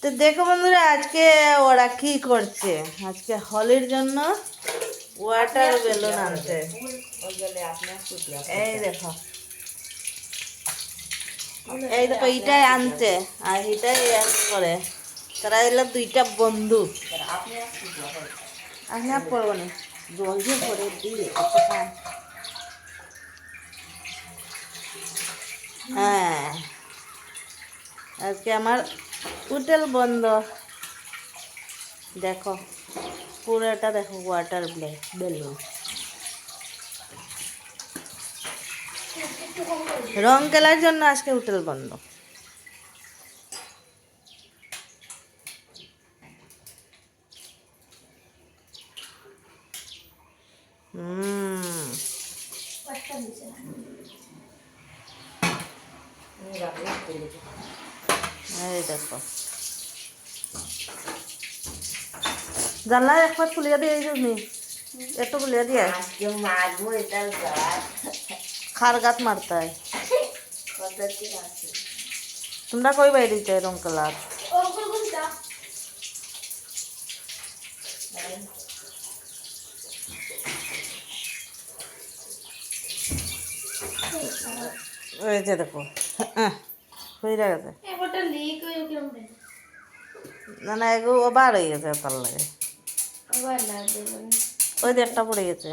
তো দেখো বন্ধুরা, আজকে ওরা কি করছে। আজকে হোলির জন্য ওয়াটার বেলুন আনছে। এই দেখো, এই দেখো, এটাই আনছে আর এটাই করে। তারা এলো দুইটা বন্ধু। আমি আর পড়বো না, জল দিয়ে পরে দিয়ে। হ্যাঁ, আজকে আমার হোটেল বন্ধ। দেখো পুরোটা দেখো, ওয়াটার বেলুন। রং খেলার জন্য আজকে হোটেল বন্ধ। এই দেখো, জানলা একবার খুলিয়া দিয়ে নি, একটু খুলিয়া দিয়ে খার গাত মারতে হয়। তোমরা কই বাইরে চাই রং কালার? ওই যে দেখো, হয়ে গেছে না না, এগো বার হয়ে গেছে, তার লাগে ওই দেড়টা পড়ে গেছে।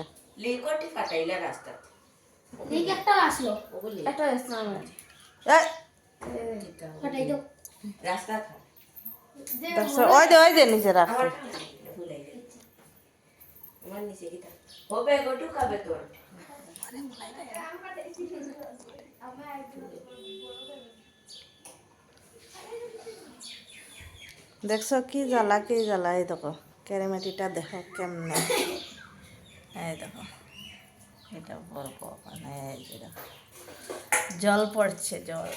ওই দে ওই দে নিচে রাখো। দেখছো কি জ্বালা, কি জ্বালা। এই দেখো ক্যারেমেটিটা দেখো কেমনে। এই দেখো, এটা বলবো মানে, এই যে দেখো জল পড়ছে, জল।